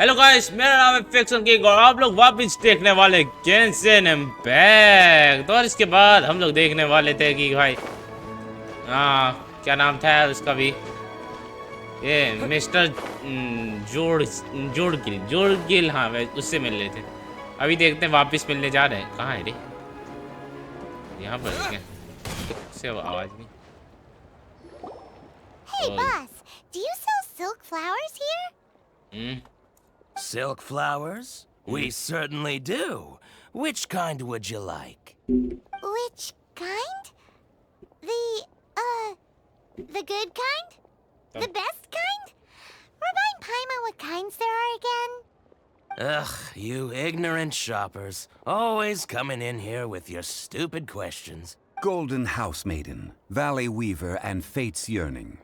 Hello guys, मेरा नाम है फिक्सन किंग और आप लोग वापस देखने वाले गेंशिन इम्पैक्ट। तो और इसके बाद हम लोग देखने वाले थे कि भाई क्या नाम था यार उसका भी, ये मिस्टर जोड़ गिल। हाँ मैं उससे मिल रहे थे। अभी देखते हैं वापस मिलने जा रहे हैं। कहाँ है रे? यहाँ पर है क्या? उससे आवाज नहीं। Hey boss, do you sell silk flowers here? Silk flowers? We certainly do. Which kind would you like? Which kind? The good kind? The best kind? Remind Paimon what kinds there are again. Ugh, you ignorant shoppers. Always coming in here with your stupid questions. Golden House Maiden, Valley Weaver, and Fate's Yearning.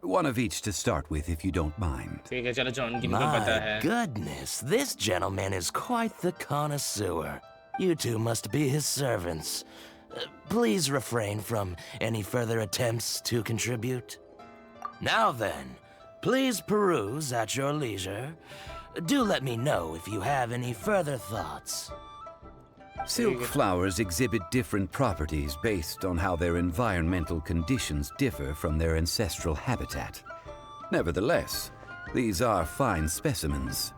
One of each to start with, if you don't mind. ठीक है, चलो John Gill को पता है। My goodness, this gentleman is quite the connoisseur. You two must be his servants. Please refrain from any further attempts to contribute. Now then, please peruse at your leisure. Do let me know if you have any further thoughts. Silk flowers exhibit different properties based on how their environmental conditions differ from their ancestral habitat. Nevertheless, these are fine specimens,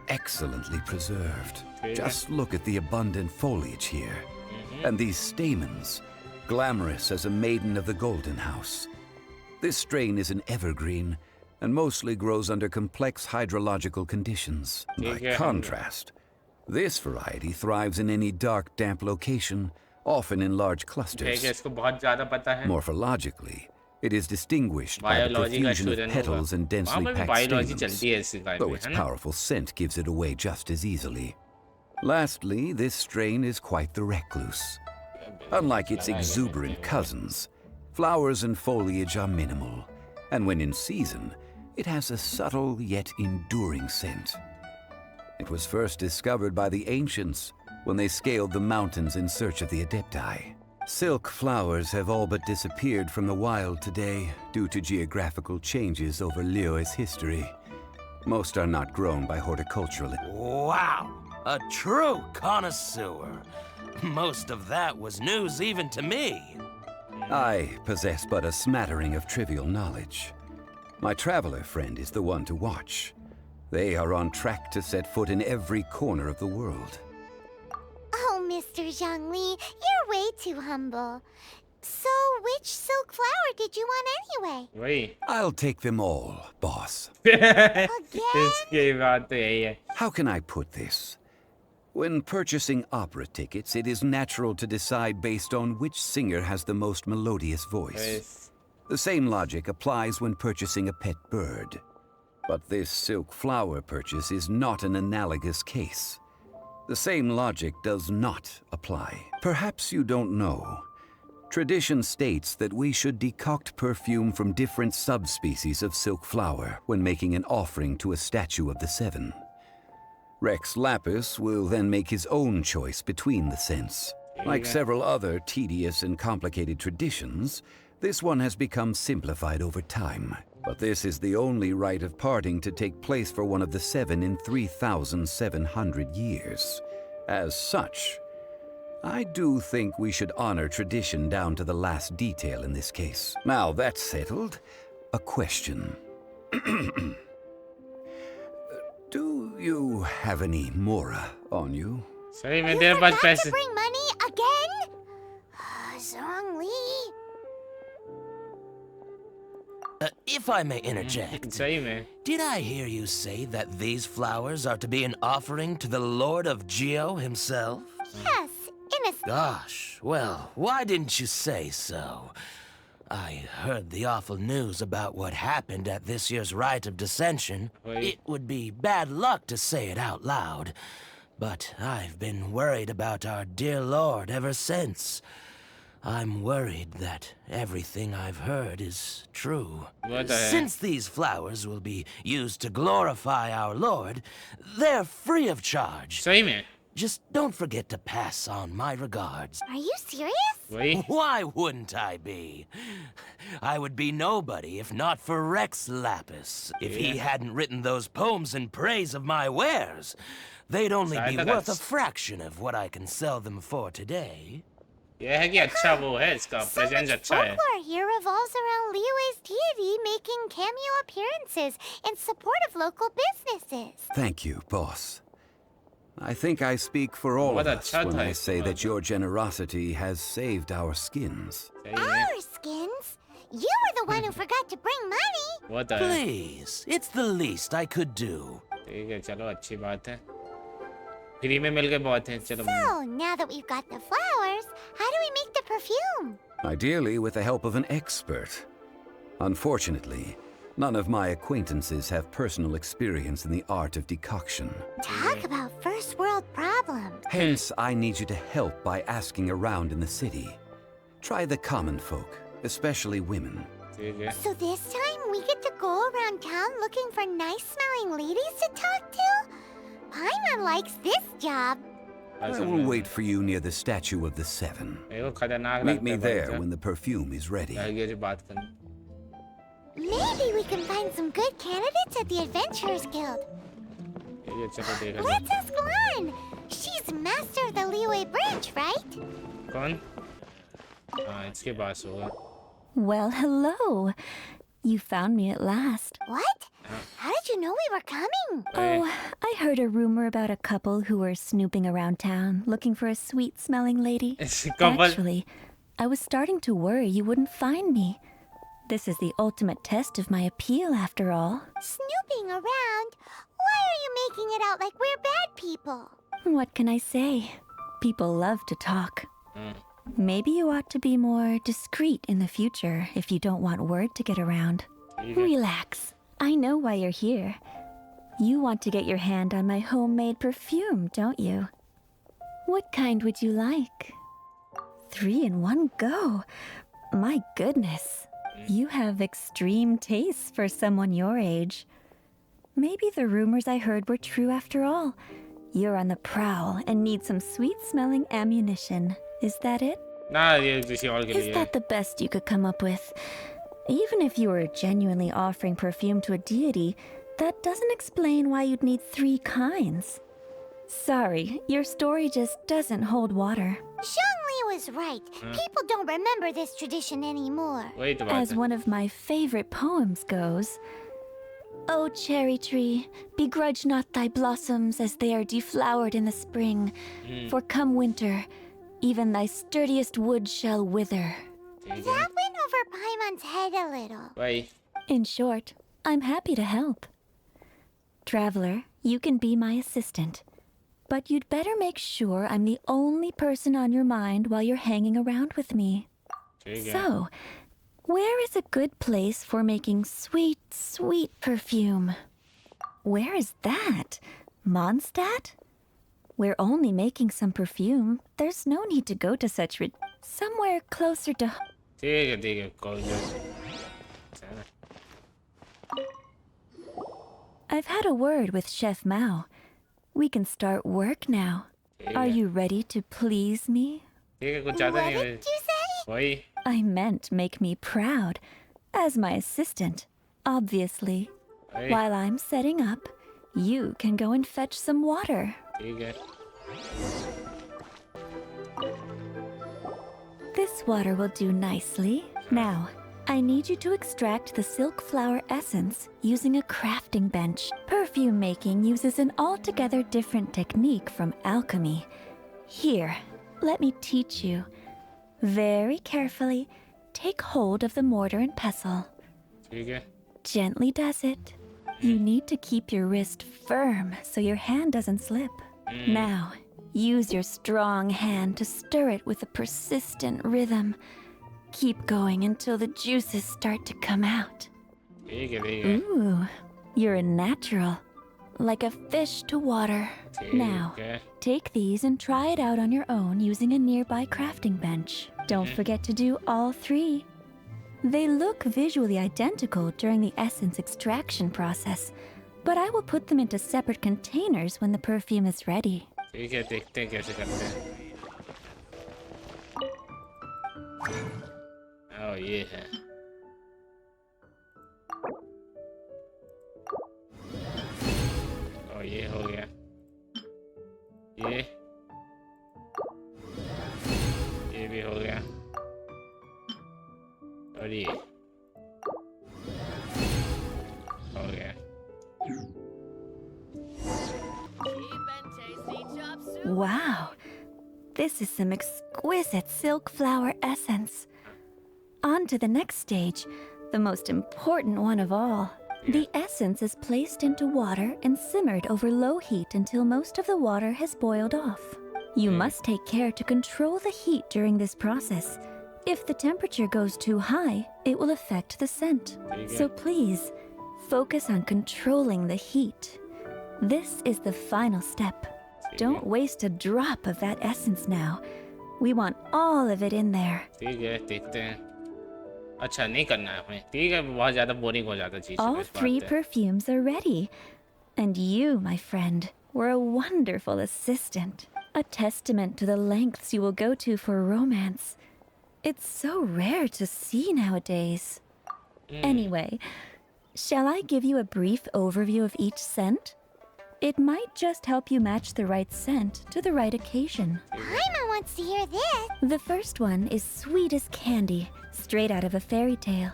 excellently preserved. Just look at the abundant foliage here, and these stamens, glamorous as a maiden of the Golden House. This strain is an evergreen, and mostly grows under complex hydrological conditions. By contrast, this variety thrives in any dark, damp location, often in large clusters. इसको बहुत ज़्यादा पता है। Morphologically, it is distinguished by the profusion of petals and densely packed stamens, though its powerful scent gives it away just as easily. Lastly, this strain is quite the recluse. Unlike its exuberant cousins, flowers and foliage are minimal, and when in season, it has a subtle yet enduring scent. It was first discovered by the ancients when they scaled the mountains in search of the Adepti. Silk flowers have all but disappeared from the wild today due to geographical changes over Liyue's history. Most are not grown by horticulturalists. Wow, a true connoisseur. Most of that was news even to me. I possess but a smattering of trivial knowledge. My traveler friend is the one to watch. They are on track to set foot in every corner of the world. Oh, Mr. Zhongli, you're way too humble. So, which silk flower did you want anyway? वही। I'll take them all, boss. इसकी बात तो यही है। How can I put this? When purchasing opera tickets, it is natural to decide based on which singer has the most melodious voice. The same logic applies when purchasing a pet bird. But this silk flower purchase is not an analogous case. The same logic does not apply. Perhaps you don't know. Tradition states that we should decoct perfume from different subspecies of silk flower when making an offering to a statue of the seven. Rex Lapis will then make his own choice between the scents. Like several other tedious and complicated traditions, this one has become simplified over time. But this is the only rite of parting to take place for one of the seven in 3,700 years. As such, I do think we should honor tradition down to the last detail in this case. Now that's settled, a question. Do you have any mora on you? सही में You तेरे पास forgot पैसे। to bring money again? Zhongli. If I may interject, सही में। did I hear you say that these flowers are to be an offering to the Lord of Geo himself? Yes, in a... Gosh, well, why didn't you say so? I heard the awful news about what happened at this year's Rite of Dissension. It would be bad luck to say it out loud, but I've been worried about our dear Lord ever since. I'm worried that everything I've heard is true. Since these flowers will be used to glorify our Lord, they're free of charge. सही में। Just don't forget to pass on my regards. Are you serious? वही Why wouldn't I be? I would be nobody if not for Rex Lapis. If he hadn't written those poems in praise of my wares, they'd only be worth a fraction of what I can sell them for today. ये है कि अच्छा वो है इसका So presence much अच्छा है folklore here revolves around Liyue's deity making cameo appearances in support of local businesses. Thank you, boss. I think I speak for all of us when I say that your generosity has saved our skins. Our skins? You were the one who forgot to bring money. what the Please, it's the least I could do. ठीक है चलो अच्छी बात है free में मिल गए बहुत हैं चलो So, now that we've got the flowers, how do we make the perfume? Ideally with the help of an expert. Unfortunately, none of my acquaintances have personal experience in the art of decoction. Talk about first world problems. Hence, I need you to help by asking around in the city. Try the common folk, especially women. ठीक है So this time we get to go around town looking for nice-smelling ladies to talk to? Paimon likes this job. I will wait for you near the statue of the Seven. मेरे को खतरनाक Meet me लगता है there when the perfume is ready. आगे जो बात करनी Maybe we can find some good candidates at the Adventurers Guild. ठीक है चलो देखा Let's ask Lan. She's master of the Liyue branch, right? कौन हाँ इसके पास होगा Well, hello. You found me at last. What? How did you know we were coming? Oh, I heard a rumor about a couple who were snooping around town looking for a sweet-smelling lady. couple Actually, I was starting to worry you wouldn't find me. This is the ultimate test of my appeal, after all. Snooping around? Why are you making it out like we're bad people? What can I say? People love to talk. Maybe you ought to be more discreet in the future if you don't want word to get around. Relax. I know why you're here. You want to get your hand on my homemade perfume, don't you? What kind would you like? 3 in one go. My goodness. You have extreme tastes for someone your age. Maybe the rumors I heard were true after all. You're on the prowl and need some sweet-smelling ammunition. Is that it? ना ये किसी और के Is लिए that the best you could come up with? Even if you were genuinely offering perfume to a deity, that doesn't explain why you'd need 3 kinds. Sorry, your story just doesn't hold water. Zhongli was right. People don't remember this tradition anymore. वही तो बात As है one of my favorite poems goes, O cherry tree, begrudge not thy blossoms as they are deflowered in the spring, for come winter, even thy sturdiest wood shall wither. ठीक है That went over Paimon's head a little. वही In short, I'm happy to help. Traveler, you can be my assistant. But you'd better make sure I'm the only person on your mind while you're hanging around with me. ठीक है So, where is a good place for making sweet, sweet perfume? Where is that? Mondstadt? We're only making some perfume. There's no need to go to such somewhere closer to ठीक है कोई नहीं I've had a word with Chef Mao. We can start work now. Are you ready to please me? ठीक है कुछ ज्यादा What नहीं did you say? वही I meant make me proud. As my assistant, obviously. वही While I'm setting up, you can go and fetch some water. ठीक है This water will do nicely. Now, I need you to extract the silk flower essence using a crafting bench. Perfume making uses an altogether different technique from alchemy. Here, let me teach you. Very carefully, take hold of the mortar and pestle. ठीक है Gently does it. You need to keep your wrist firm so your hand doesn't slip. Now, use your strong hand to stir it with a persistent rhythm. Keep going until the juices start to come out. ठीक है Ooh, you're a natural. Like a fish to water. Now, ठीक है take these and try it out on your own using a nearby crafting bench. Don't forget to do all 3. They look visually identical during the essence extraction process, but I will put them into separate containers when the perfume is ready. ठीक है, देखते हैं कैसे करते हैं। ओ ये है। ओ ये हो गया। ये भी हो गया। और ये हो गया। Wow, this is some exquisite silk flower essence. On to the next stage, the most important one of all. The essence is placed into water and simmered over low heat until most of the water has boiled off. You must take care to control the heat during this process. If the temperature goes too high, it will affect the scent. So please, focus on controlling the heat. This is the final step. Don't waste a drop of that essence now. We want all of it in there. ठीक है, देखते हैं। अच्छा नहीं करना है हमें। ठीक है, बहुत ज़्यादा बोरिंग हो जाता चीज़। All three perfumes are ready. And you, my friend, were a wonderful assistant. A testament to the lengths you will go to for romance. It's so rare to see nowadays. Anyway, shall I give you a brief overview of each scent? It might just help you match the right scent to the right occasion. Paimon wants to hear this. The first one is sweet as candy, straight out of a fairy tale.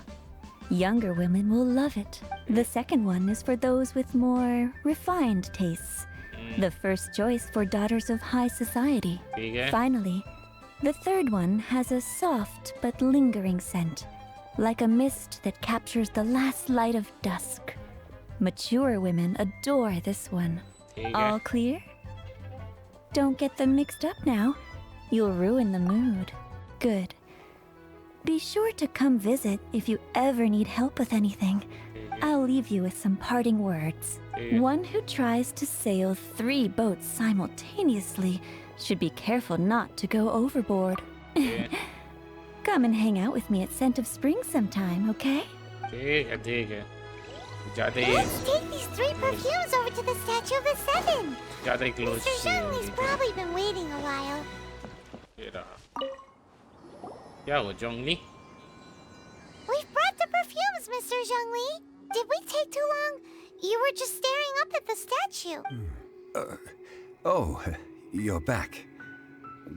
Younger women will love it. The second one is for those with more refined tastes. The first choice for daughters of high society. Finally, the third one has a soft but lingering scent, like a mist that captures the last light of dusk. Mature women adore this one. All clear? Don't get them mixed up now. You'll ruin the mood. Good. Be sure to come visit if you ever need help with anything. I'll leave you with some parting words. One who tries to sail 3 boats simultaneously should be careful not to go overboard. Come and hang out with me at Scent of Spring sometime, okay? ठीक है। Let's take these 3 perfumes over to the Statue of the Seven. Mr. Zhongli's probably been waiting a while. क्या हो जोंगली? We've brought the perfumes, Mr. Zhongli. Did we take too long? You were just staring up at the statue. Oh, you're back.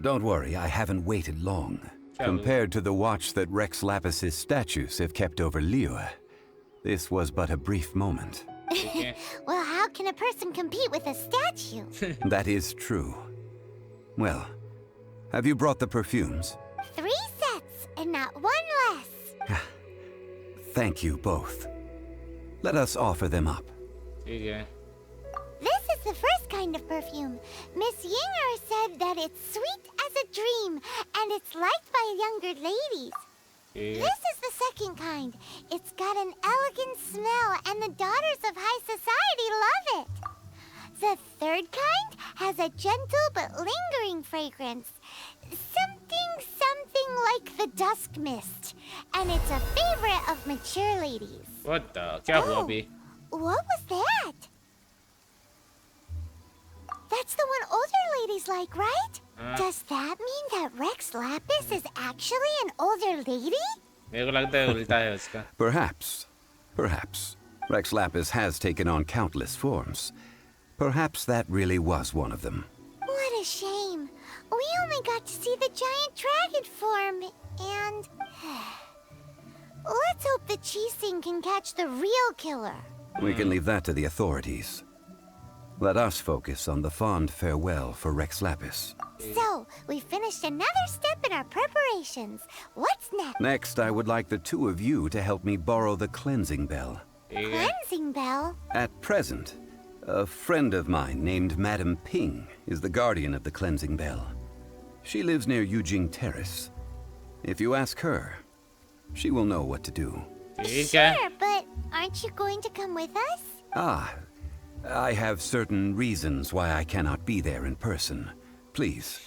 Don't worry, I haven't waited long. Compared to the watch that Rex Lapis's statues have kept over Liyue, this was but a brief moment. Well, how can a person compete with a statue? That is true. Well, have you brought the perfumes? 3 sets, and not 1 less. Thank you both. Let us offer them up. This is the first kind of perfume. Miss Yinger said that it's sweet as a dream, and it's liked by younger ladies. This is the second kind. It's got an elegant smell, and the daughters of high society love it. The third kind has a gentle but lingering fragrance. Something like the dusk mist. And it's a favorite of mature ladies. What the? क्या हुआ अभी? What was that? That's the one older ladies like, right? Does that mean that Rex Lapis is actually an older lady? मेरे को लगता है उल्टा है उसका. Perhaps. Rex Lapis has taken on countless forms. Perhaps that really was one of them. What a shame. We only got to see the giant dragon form, and... Let's hope the Chising can catch the real killer. We can leave that to the authorities. Let us focus on the fond farewell for Rex Lapis. So, we finished another step in our preparations. What's next? Next, I would like the 2 of you to help me borrow the cleansing bell. Cleansing bell? At present, a friend of mine named Madame Ping is the guardian of the cleansing bell. She lives near Yujing Terrace. If you ask her, she will know what to do. Sure, but aren't you going to come with us? I have certain reasons why I cannot be there in person. Please,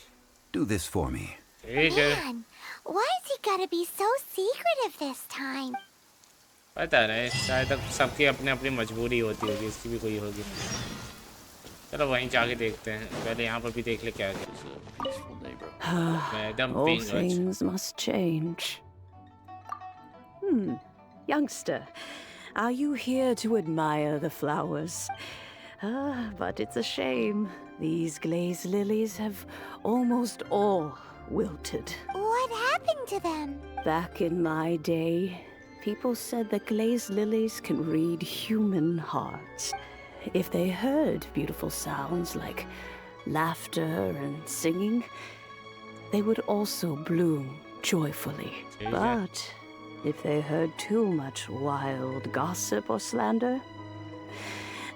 do this for me. Man, why has he gotta be so secretive this time? पता नहीं, शायद सबकी अपनी अपनी मजबूरी होती होगी, इसकी भी कोई होगी. चलो वहीं जाके देखते हैं, पहले यहाँ पर भी देख ले क्या मैं एकदम All ping things must change. Youngster, are you here to admire the flowers? But it's a shame. These glazed lilies have almost all wilted. What happened to them? Back in my day, people said that glazed lilies can read human hearts. If they heard beautiful sounds like laughter and singing, they would also bloom joyfully. But if they heard too much wild gossip or slander,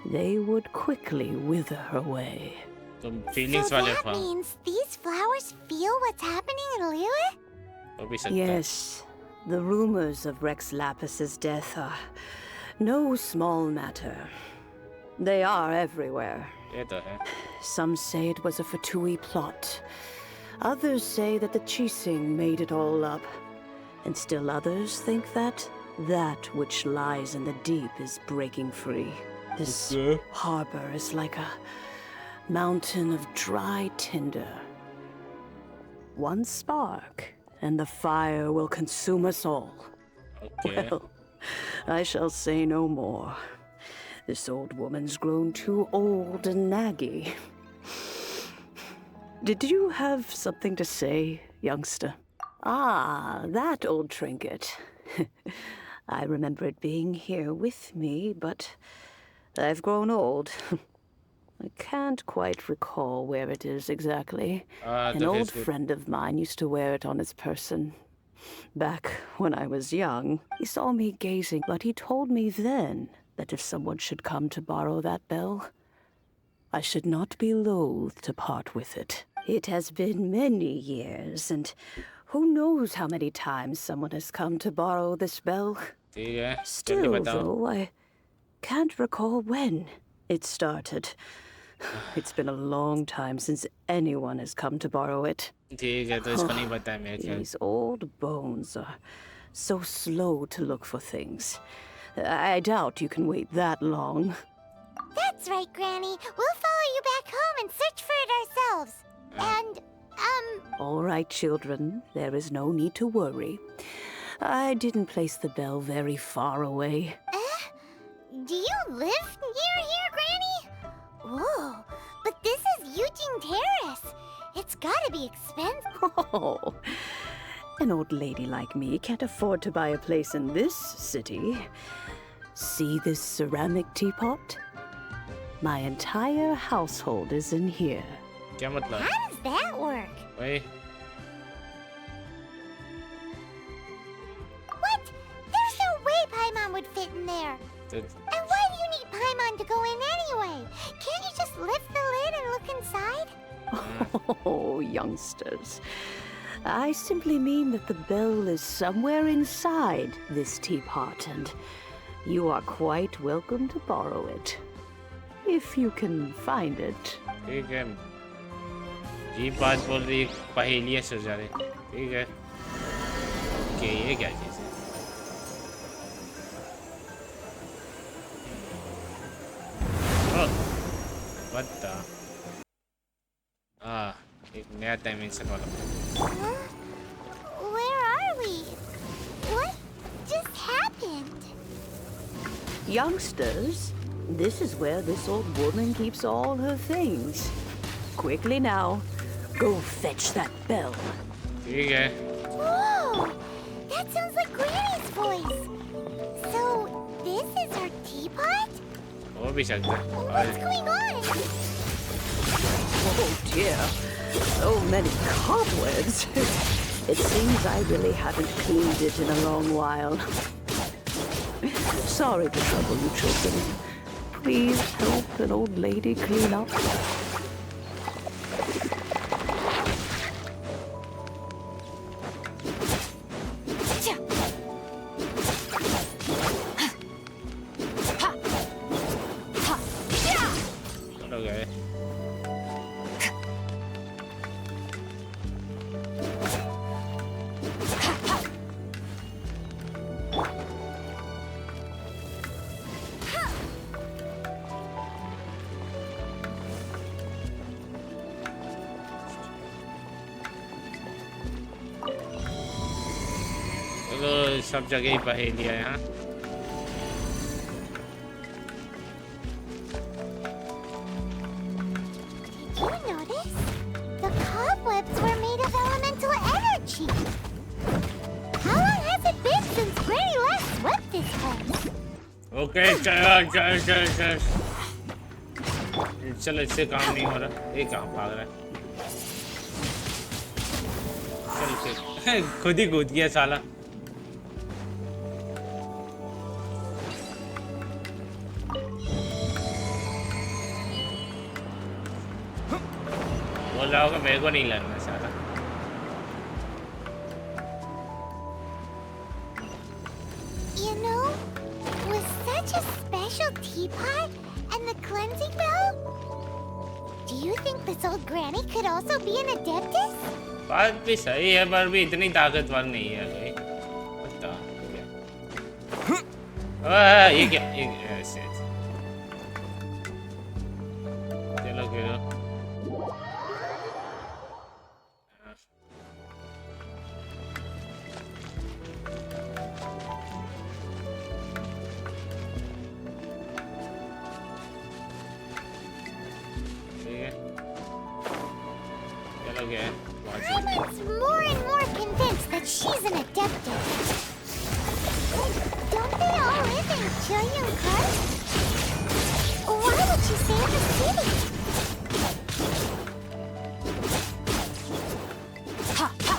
they would quickly wither away. So that means these flowers feel what's happening in Liyue? Yes, the rumors of Rex Lapis's death are no small matter. They are everywhere. Some say it was a Fatui plot. Others say that the Chising made it all up. And still others think that that which lies in the deep is breaking free. This harbor is like a mountain of dry tinder. One spark, and the fire will consume us all. Okay. Well, I shall say no more. This old woman's grown too old and naggy. Did you have something to say, youngster? Ah, that old trinket. I remember it being here with me, but I've grown old. I can't quite recall where it is exactly. An old friend of mine used to wear it on his person. Back when I was young, he saw me gazing, but he told me then that if someone should come to borrow that bell, I should not be loath to part with it. It has been many years, and who knows how many times someone has come to borrow this bell. Still, though, I can't recall when it started. It's been a long time since anyone has come to borrow it. These old bones are so slow to look for things. I doubt you can wait that long. That's right, Granny. We'll follow you back home and search for it ourselves. And, All right, children. There is no need to worry. I didn't place the bell very far away. Do you live near here, Granny? Whoa, but this is Eugene Terrace. It's gotta be expensive. Oh, an old lady like me can't afford to buy a place in this city. See this ceramic teapot? My entire household is in here. How does that work? Wait. What? There's no way Paimon would fit in there. And why do you need Paimon to go in anyway? Can't you just lift the lid and look inside? Oh, youngsters. I simply mean that the bell is somewhere inside this teapot, and you are quite welcome to borrow it. If you can find it. ठीक है ये बात बोल रही पहेलियाँ सुलझा रही ठीक है कि ये क्या चीज़ है what the एक नया डायमेंशन वाला Where are we? What just happened? Youngsters, this is where this old woman keeps all her things. Quickly now, go fetch that bell. ठीक है Whoa! That sounds like Granny's voice. So, this is her teapot? हो भी सकता What's है going on? Oh dear, so many cobwebs. It seems I really haven't cleaned it in a long while. Sorry to trouble you children. Please help an old lady clean up. Okay. सब जगह ही पहेलियां हैं हाँ Did you notice? The cobwebs were made of elemental energy. How long has it been since Granny last swept this place? Okay चलो इससे काम नहीं हो रहा ये कहाँ भाग रहा है चल फिर खुद ही कूद गया साला बोल रहा होगा मेरे को नहीं लड़ना साला You know, with such a special teapot and the cleansing bell, do you think this old granny could also be an adeptus? बात भी सही है पर भी इतनी ताकतवर नहीं है भाई पता ये क्या ये ऐसे चलो खेलो Roman's more and more convinced that she's an adeptus. Don't they all live in Chilian Park? Why would she stay in the city? Ha ha!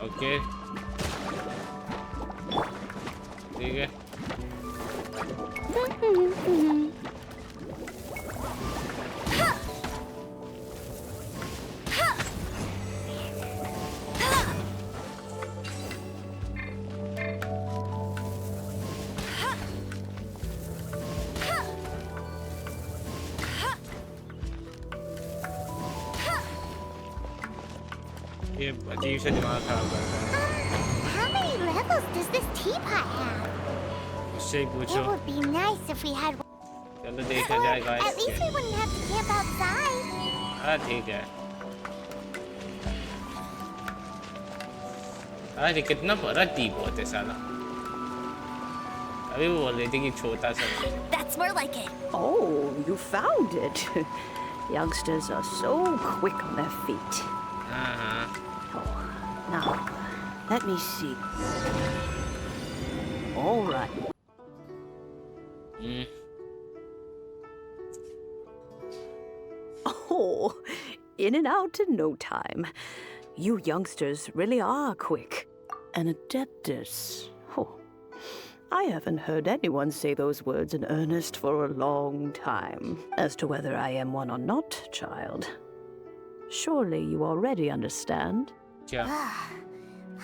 Okay ठीक है ये अजीब से दिमाग खराब करता है How many levels does this teapot have? उससे ही It पूछो would be nice if we had one. चलो देखा जाए At least we wouldn't have to camp outside. हाँ ठीक है अरे कितना बड़ा टीप होते साला अभी वो बोल रही थी कि छोटा सा That's more like it. Oh, you found it. Youngsters are so quick on their feet. हाँ Now, let me see. All right. Oh, in and out in no time. You youngsters really are quick. An adeptus. Oh, I haven't heard anyone say those words in earnest for a long time. As to whether I am one or not, child, surely you already understand. क्या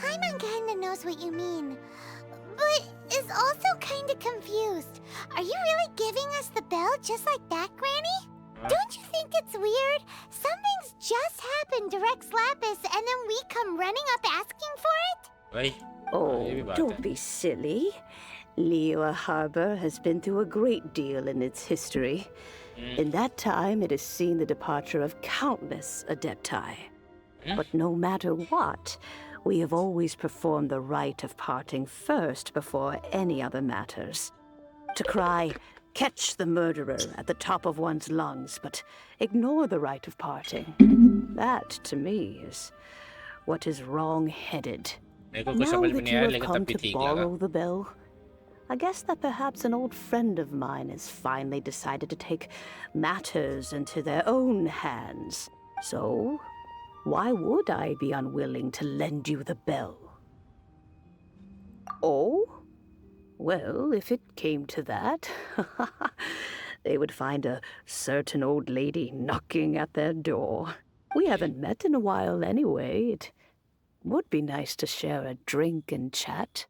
Paimon kinda knows what you mean, but is also kinda confused. Are you really giving us the bell just like that, Granny? Don't you think it's weird? Something's just happened to Rex Lapis and then we come running up asking for it? भाई Oh, ये भी बात don't है be silly. Liyue Harbor has been through a great deal in its history. In that time, it has seen the departure of countless adepti. But no matter what, we have always performed the rite of parting first before any other matters. To cry, "Catch the murderer," at the top of one's lungs, but ignore the rite of parting. That, to me, is what is wrong-headed. मेरे को कुछ Now समझ में that नहीं you आया have लेकिन come तब भी to ठीक लगा borrow the bell, I guess that perhaps an old friend of mine has finally decided to take matters into their own hands. So, why would I be unwilling to lend you the bell? Oh? Well, if it came to that, they would find a certain old lady knocking at their door. We haven't met in a while anyway. It would be nice to share a drink and chat.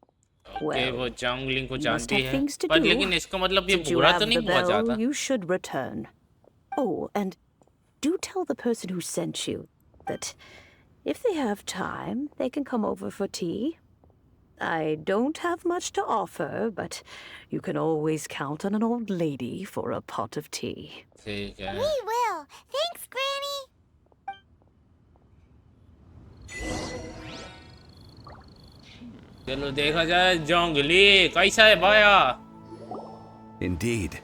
Okay वो jungling को You must जानती have है things to पर do. लेकिन इसका मतलब ये Since you बुरा have तो नहीं the बहुत bell, ज्यादा you should return. Oh, and do tell the person who sent you that If they have time, they can come over for tea. I don't have much to offer, but you can always count on an old lady for a pot of tea. ठीक है We will. Thanks, Granny. चलो देखा जाए जोंगली कैसा है भाया Indeed,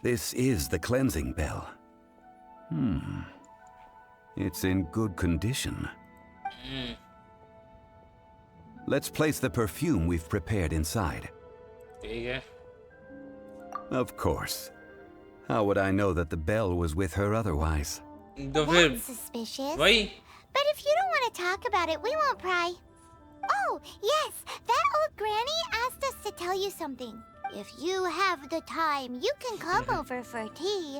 this is the cleansing bell. It's in good condition. Let's place the perfume we've prepared inside. ठीक है Of course. How would I know that the bell was with her otherwise? तो फिर That's suspicious. वही But if you don't want to talk about it, we won't pry. Oh, yes, that old granny asked us to tell you something. If you have the time, you can come over for tea.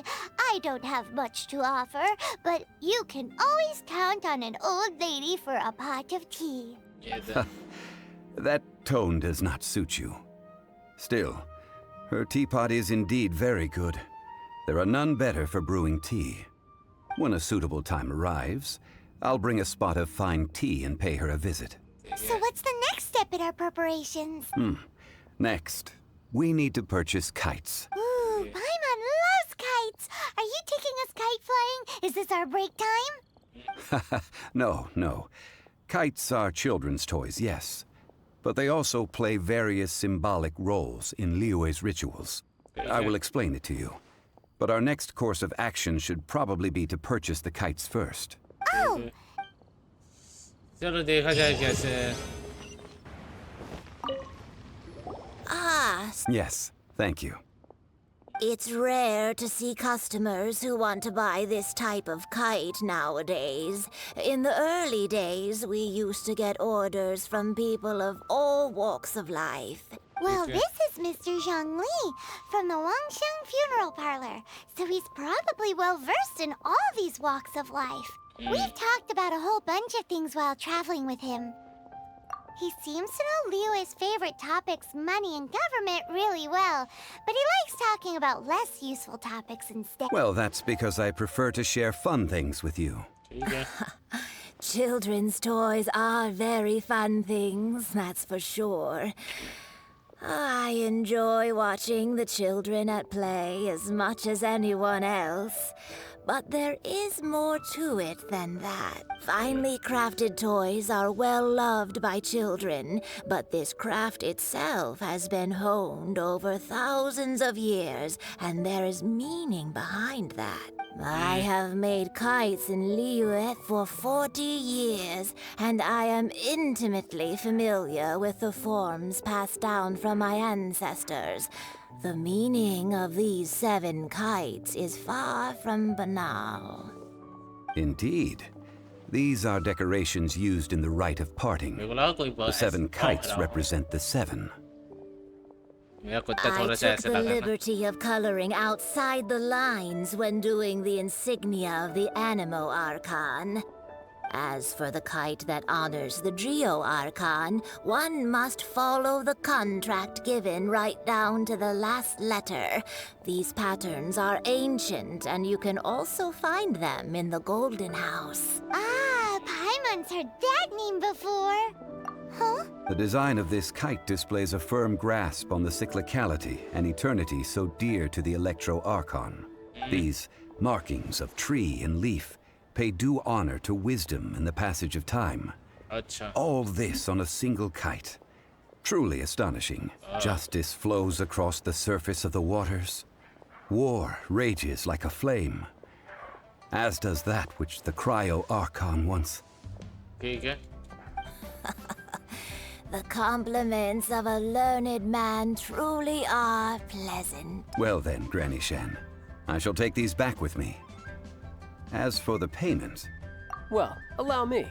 I don't have much to offer, but you can always count on an old lady for a pot of tea. ये तो That tone does not suit you. Still, her teapot is indeed very good. There are none better for brewing tea. When a suitable time arrives, I'll bring a spot of fine tea and pay her a visit. So what's the next step in our preparations? Next, we need to purchase kites. Ooh, Paimon loves kites. Are you taking us kite flying? Is this our break time? No. Kites are children's toys, yes. But they also play various symbolic roles in Liyue's rituals. I will explain it to you. But our next course of action should probably be to purchase the kites first. Oh, चलो देखा जाए कैसे Ah, Yes, thank you. it's rare to see customers who want to buy this type of kite nowadays. In the early days, we used to get orders from people of all walks of life. well, Okay. this is Mr. Zhongli from the Wangsheng Funeral Parlor, so he's probably well-versed in all these walks of life. We've talked about a whole bunch of things while traveling with him. He seems to know Liyue's favorite topics, money and government, really well, but he likes talking about less useful topics instead. Well, that's because I prefer to share fun things with you. ठीक है Children's toys are very fun things, that's for sure. I enjoy watching the children at play as much as anyone else. But there is more to it than that. Finely crafted toys are well loved by children, but this craft itself has been honed over thousands of years, and there is meaning behind that. I have made kites in Liyue for 40 years, and I am intimately familiar with the forms passed down from my ancestors. The meaning of these 7 kites is far from banal. Indeed. These are decorations used in the rite of parting. मेरे को लगा कोई The 7 kites represent the 7. मेरा कुत्ता I थोड़ा सा took ऐसे the लगा ना liberty of coloring outside the lines when doing the insignia of the Animo Archon. As for the kite that honors the Geo Archon, one must follow the contract given right down to the last letter. These patterns are ancient, and you can also find them in the Golden House. Ah, Paimon's heard that name before. Huh? The design of this kite displays a firm grasp on the cyclicality and eternity so dear to the Electro Archon. These markings of tree and leaf pay due honor to wisdom and the passage of time. अच्छा All this on a single kite. Truly astonishing. Justice flows across the surface of the waters. War rages like a flame. As does that which the Cryo Archon once. ठीक है The compliments of a learned man truly are pleasant. Well then, Granny Shan, I shall take these back with me. As for the payment, Well, allow me.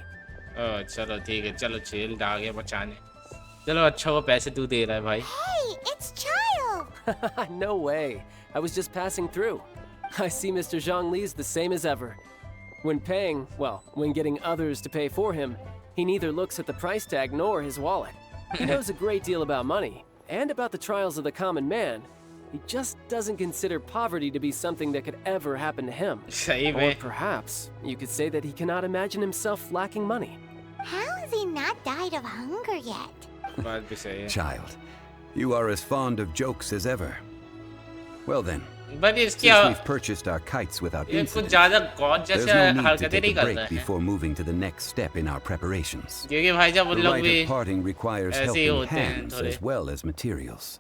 चलो ठीक है चलो झेल आ गया बचाने चलो अच्छा वो पैसे तू दे रहा है भाई Hey, it's Child! No way. I was just passing through. I see Mr. Zhongli's the same as ever. When paying, well, when getting others to pay for him, he neither looks at the price tag nor his wallet. He knows a great deal about money and about the trials of the common man. He just doesn't consider poverty to be something that could ever happen to him. सही Or में perhaps you could say that he cannot imagine himself lacking money. How has he not died of hunger yet? बात भी सही है. Child, you are as fond of jokes as ever. Well then, But since इसकी we've purchased our kites without ये कुछ incident, ज़्यादा God there's जैसे no need to हरकतें take नहीं a कर रहे break हैं. before moving to the next step in our preparations. क्योंकि भाई जब उन The लोग rite भी of parting requires ऐसे ही helping होते हैं hands थोड़े. as well as materials.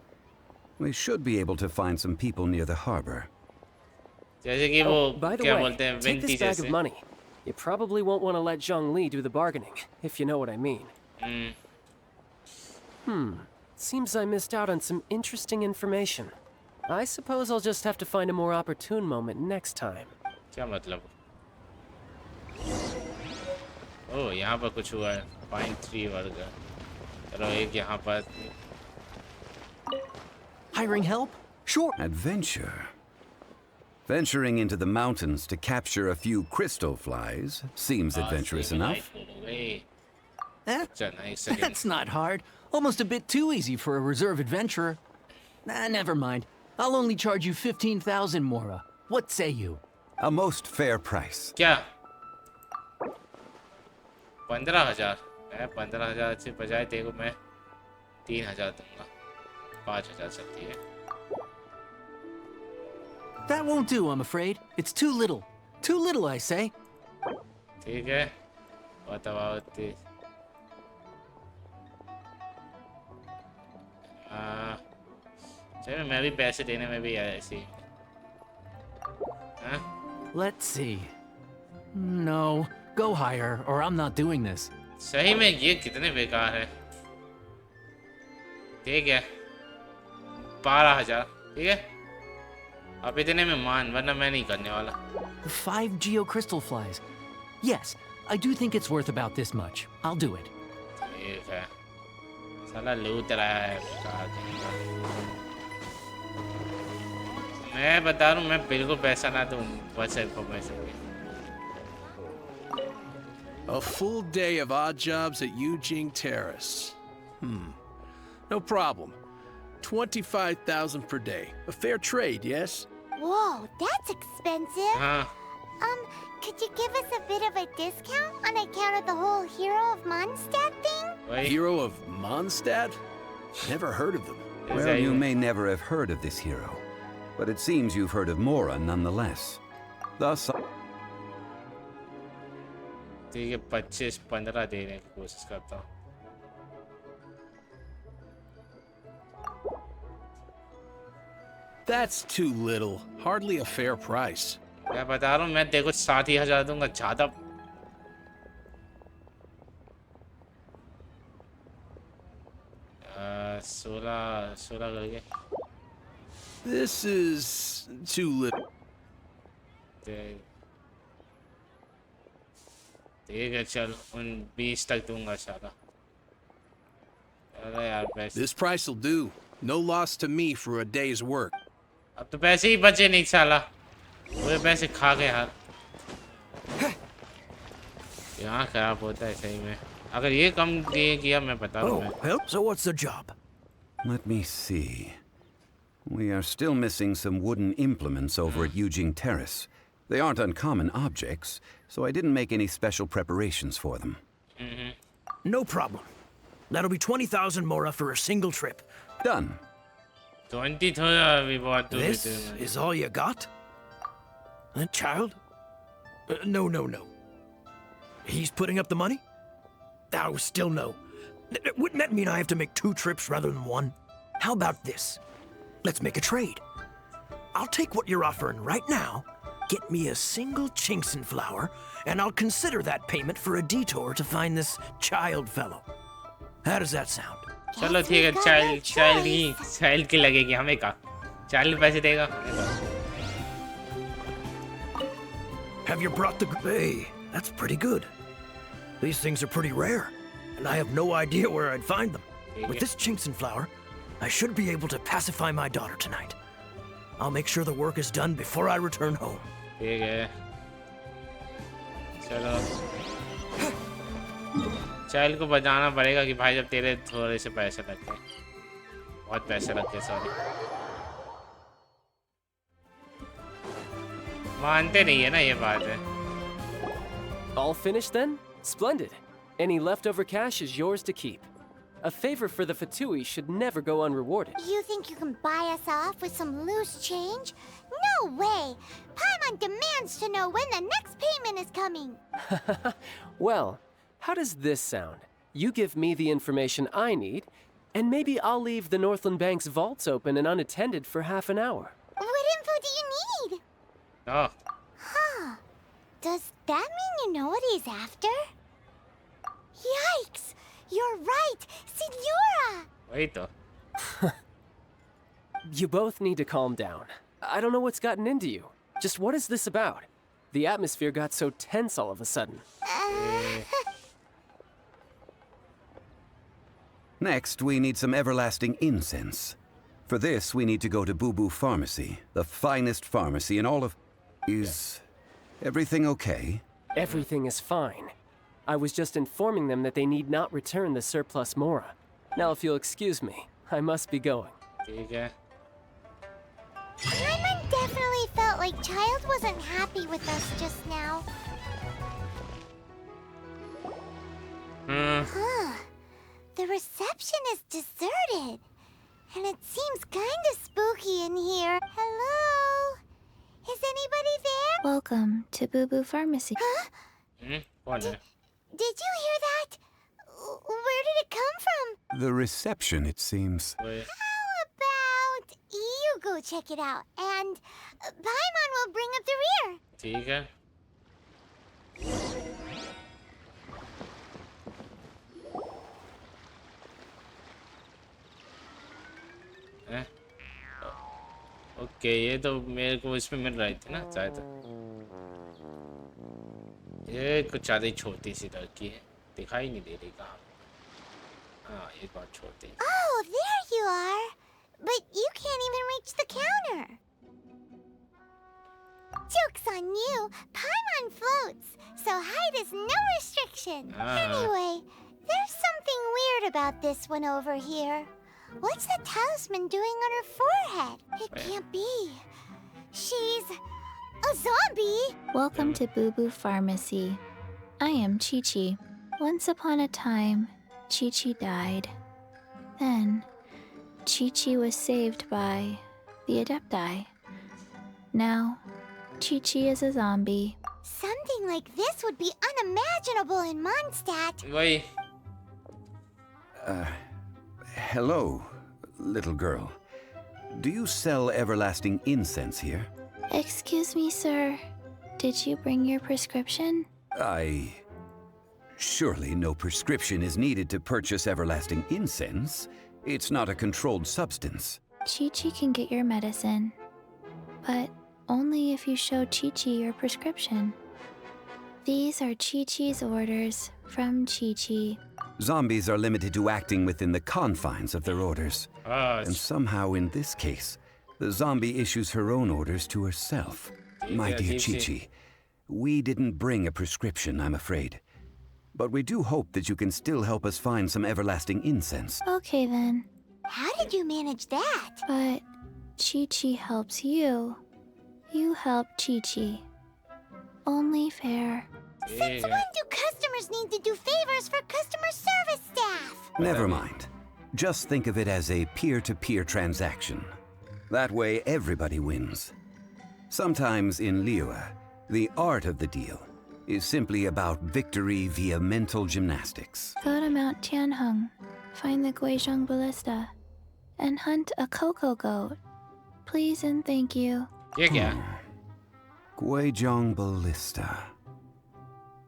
We should be able to find some people near the harbor. जैसे कि वो By the क्या way, बोलते हैं take विंटी this bag जैसे. of money. You probably won't want to let Zhang Li do the bargaining, if you know what I mean. Seems I missed out on some interesting information. I suppose I'll just have to find a more opportune moment next time. क्या मतलब? ओह यहाँ पर कुछ हुआ है. Pine tree वर्ग. चलो एक यहाँ पर. Hiring help? Sure. Adventure. Venturing into the mountains to capture a few crystal flies seems adventurous enough. Hey, Eh? second. That's not hard. Almost a bit too easy for a reserve adventurer. Nah, never mind. I'll only charge you 15,000 Mora. What say you? A most fair price. क्या? 15,000. मैं 15,000 से बजाय देखो मैं 3,000 दूंगा. 5,000 सकती है. That won't do, I'm afraid. It's too little. Too little, I say. ठीक है. What about this? चलो मैं भी पैसे देने में भी ऐसे ही. हाँ? Let's see. No, go higher, or I'm not doing this. सही में ये कितने बेकार है. ठीक है. 12,000. ठीक है. अब इतने में मान वरना मैं नहीं करने वाला. 5 geo crystal flies. Yes, I do think it's worth about this much. I'll do it. ठीक है. साला लूट रहा है बेकार कहीं. मैं बता रहा हूँ मैं बिल्कुल पैसा ना दूँ बस इन्फॉर्मेशन की. A full day of odd jobs at Yujing Terrace. No problem. 25,000 per day. A fair trade, yes? Whoa, that's expensive. हाँ. Could you give us a bit of a discount on account of the whole Hero of Mondstadt thing? वही. Hero of Mondstadt? Never heard of them. Well, you may never have heard of this hero, but it seems you've heard of Mora nonetheless. Thus, ठीक है 25-15 देने की कोशिश करता हूँ. That's too little. Hardly a fair price. मैं बता रहा हूँ मैं देखो 60,000 दूंगा ज़्यादा. सोलह करके. This is too little. ठीक है चल 20 तक दूंगा साला. अरे यार पैसे. This price will do. No loss to me for a day's work. अब तो पैसे ही बचे नहीं साला. वो पैसे खा गए यार. यहाँ खराब होता है सही में. अगर ये कम दिए किया मैं बता दूँ मैं. Well, so what's the job? let me see. We are still missing some wooden implements over at Yujing Terrace. They aren't uncommon objects, so I didn't make any special preparations for them. No problem. That'll be 20,000 Mora for a single trip. Done. 20,000 we bought. This is all you got? Child? No. He's putting up the money? Oh, still no. Wouldn't that mean I have to make 2 trips rather than 1? How about this? Let's make a trade. I'll take what you're offering right now, get me a single Chingson flower, and I'll consider that payment for a detour to find this child fellow. How does that sound? चलो ठीक है child की लगेगी हमें का. Child पैसे देगा. Have you brought the... Hey, that's pretty good. These things are pretty rare, and I have no idea where I'd find them. With this Chingson flower, I should be able to pacify my daughter tonight. I'll make sure the work is done before I return home. ठीक है. चलो. Child को बजाना पड़ेगा कि भाई जब तेरे थोड़े से पैसे लग गए. बहुत पैसे लग गए सॉरी. मानते नहीं है ना ये बात है. All finished then? Splendid. Any leftover cash is yours to keep. A favor for the Fatui should never go unrewarded. You think you can buy us off with some loose change? No way! Paimon demands to know when the next payment is coming. Well, how does this sound? You give me the information I need, and maybe I'll leave the Northland Bank's vaults open and unattended for half an hour. What info do you need? Oh. Huh. Does that mean you know what he's after? Yikes! You're right! Signora! Wait though. You both need to calm down. I don't know what's gotten into you. Just what is this about? The atmosphere got so tense all of a sudden. Next, we need some everlasting incense. For this, we need to go to Boo Boo Pharmacy, the finest pharmacy in all of... Is everything okay? Everything is fine. I was just informing them that they need not return the surplus Mora. Now, if you'll excuse me, I must be going. Okay. Paimon definitely felt like Child wasn't happy with us just now. Huh. The reception is deserted. And it seems kinda spooky in here. Hello? Is anybody there? Welcome to Boo Boo Pharmacy. Huh? What? Did you hear that? Where did it come from? The reception, it seems. Wait. How about you go check it out, and Paimon will bring up the rear. ठीक है. Okay, ये तो मेरे को इसमें मिल रही थी ना शायद. ये कुछ ज़्यादा छोटी सी लड़की है, दिखाई नहीं दे रही कहाँ. हाँ, एक बार छोटी. Oh, there you are. But you can't even reach the counter. Joke's on you. Paimon floats, so height is no restriction. Anyway, there's something weird about this one over here. What's the talisman doing on her forehead? It can't be. She's a zombie. Welcome to Boo Boo Pharmacy. I am Chi-Chi. Once upon a time, Chi-Chi died. Then, Chi-Chi was saved by the Adepti. Now, Chi-Chi is a zombie. Something like this would be unimaginable in Mondstadt. वही. Hello, little girl. Do you sell everlasting incense here? Excuse me, sir. Did you bring your prescription? Surely no prescription is needed to purchase everlasting incense. It's not a controlled substance. Chi-Chi can get your medicine, but only if you show Chi-Chi your prescription. These are Chi-Chi's orders from Chi-Chi. Zombies are limited to acting within the confines of their orders. And somehow in this case, the zombie issues her own orders to herself. My dear Chi-Chi, we didn't bring a prescription, I'm afraid. But we do hope that you can still help us find some everlasting incense. Okay then. How did you manage that? But Chi-Chi helps you. You help Chi-Chi. Only fair. Since when do customers need to do favors for customer service staff? Never mind. Just think of it as a peer-to-peer transaction. That way everybody wins. Sometimes in Liyue, the art of the deal is simply about victory via mental gymnastics. Go to Mount Tianheng, find the Guizhong Ballista, and hunt a cocoa goat. Please and thank you. ये क्या? Guizhong Ballista.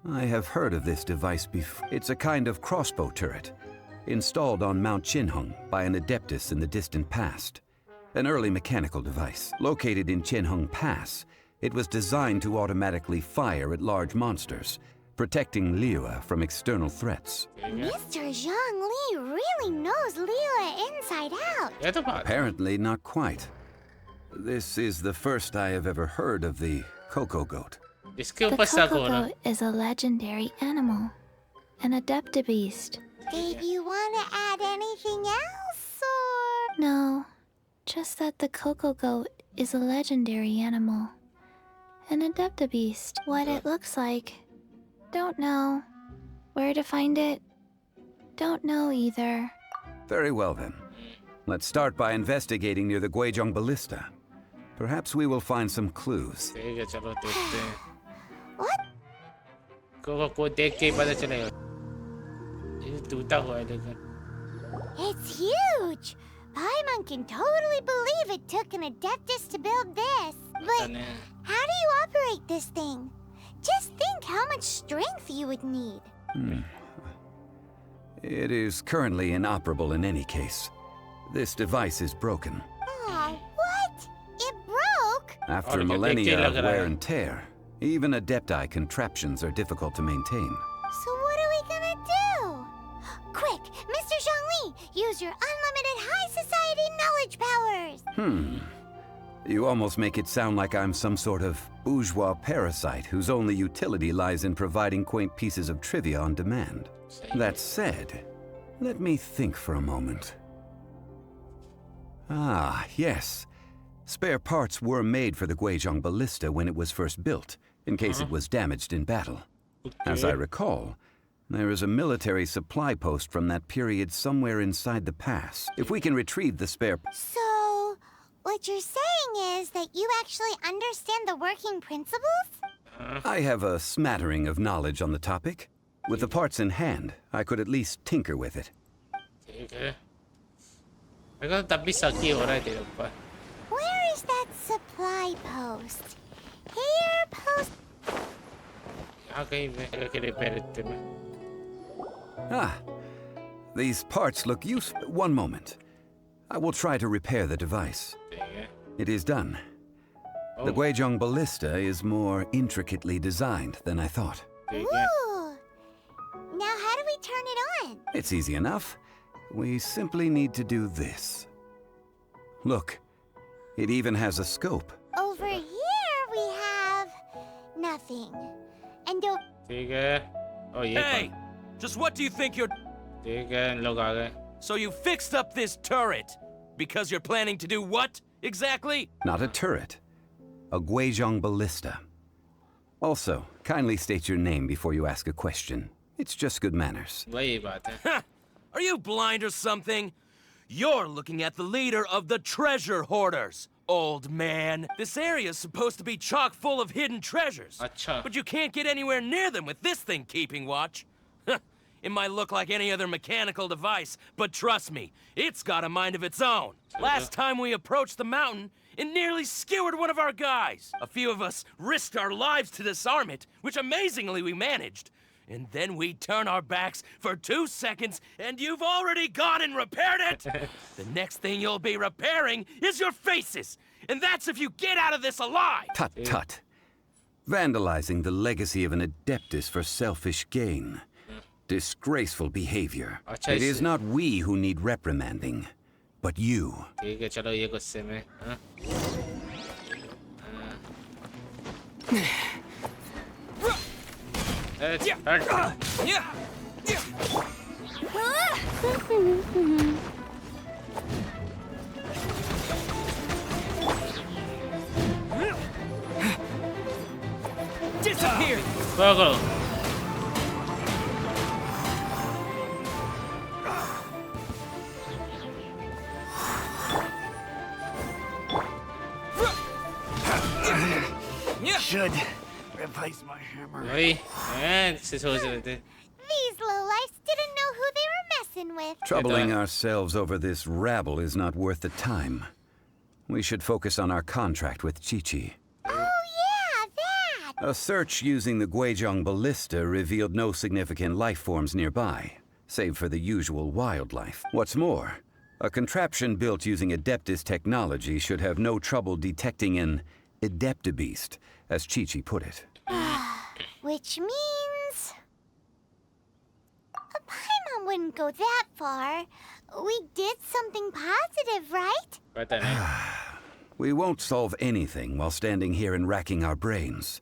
I have heard of this device before. It's a kind of crossbow turret, installed on Mount Tianheng by an adeptus in the distant past. An early mechanical device. Located in Tianheng Pass, it was designed to automatically fire at large monsters, protecting Liyue from external threats. Mr. Zhang Li really knows Liyue inside out. ये तो बात. Apparently not quite. This is the first I have ever heard of the cocoa goat. इसके The ऊपर शक हो cocoa रहा. goat is a legendary animal, an adeptabeast. Did you want to add anything else, or...? No, just that the cocoa goat is a legendary animal, an adeptabeast. What it looks like, don't know. Where to find it? Don't know either. Very well then. Let's start by investigating near the Guizhong Ballista. Perhaps we will find some clues. ठीक है चलो देखते हैं। What? को देख के ही पता चलेगा। ये टूटा हुआ है लेकिन। It's huge! Paimon can totally believe it took an Adeptus to build this. But how do you operate this thing? Just think how much strength you would need. It is currently inoperable in any case. This device is broken. Aw, what? It broke? After millennia of wear and tear, even Adepti contraptions are difficult to maintain. So what are we gonna do? Quick, Mr. Zhongli, use your unlimited high society knowledge powers! You almost make it sound like I'm some sort of bourgeois parasite whose only utility lies in providing quaint pieces of trivia on demand. That said, let me think for a moment. Ah, yes. Spare parts were made for the Guizhong Ballista when it was first built, in case it was damaged in battle. As I recall, there is a military supply post from that period somewhere inside the pass. If we can retrieve the spare... So, what you're saying is that you actually understand the working principles? I have a smattering of knowledge on the topic. With the parts in hand, I could at least tinker with it. ठीक है। मेरे को तब भी शक ही हो रहा है तेरे ऊपर। Where is that supply post? Here, post... यहाँ कहीं मैं के रिपेयर इतने में। Ah, these parts look useful. One moment. I will try to repair the device. It is done. The Guizhong Ballista is more intricately designed than I thought. Ooh! Now how do we turn it on? It's easy enough. We simply need to do this. Look, it even has a scope. Over here we have... nothing. And don't... ठीक है। ओ ये Hey! Just what do you think you're... ठीक है इन लोग आ गए। So you fixed up this turret? Because you're planning to do what, exactly? Not a turret. A Guizhong Ballista. Also, kindly state your name before you ask a question. It's just good manners. वही बात है। Ha! Are you blind or something? You're looking at the leader of the treasure hoarders, old man. This area's supposed to be chock full of hidden treasures. अच्छा। But you can't get anywhere near them with this thing keeping watch. It might look like any other mechanical device, but trust me, it's got a mind of its own. Last time we approached the mountain, it nearly skewered one of our guys. A few of us risked our lives to disarm it, which amazingly we managed. And then we turn our backs for 2 seconds, and you've already gone and repaired it! The next thing you'll be repairing is your faces! And that's if you get out of this alive! Tut tut. Vandalizing the legacy of an Adeptus for selfish gain. Disgraceful behavior. It is not we who need reprimanding, but you. ठीक है चलो ये गुस्से में। हाँ? Disappear! Struggle. Should replace my hammer. वही हैं से सोच रहे थे। These lowlifes didn't know who they were messing with. Troubling ourselves over this rabble is not worth the time. We should focus on our contract with Chi-Chi. Oh yeah, that! A search using the Guizhong Ballista revealed no significant life forms nearby, save for the usual wildlife. What's more, a contraption built using Adeptus technology should have no trouble detecting an Adeptabeast, as Chi-Chi put it. Which means... Paimon wouldn't go that far. We did something positive, right? पता नहीं। We won't solve anything while standing here and racking our brains.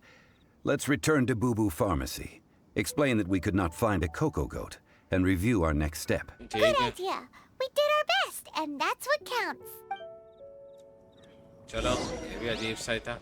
Let's return to Boo Boo Pharmacy, explain that we could not find a Coco Goat, and review our next step. Good idea. We did our best, and that's what counts. चलो ये भी अजीब सा ही था।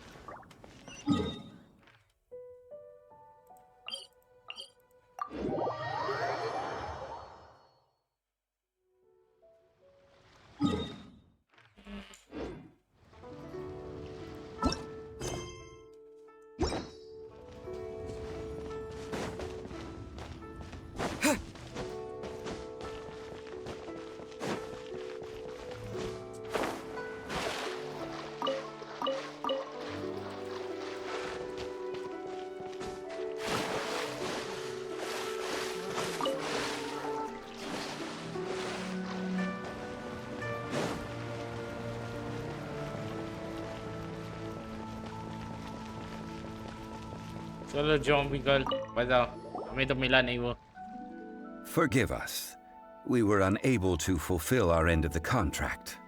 चलो zombie girl बताओ हमें तो मिला नहीं वो. Forgive us. We were unable to fulfill our end of the contract.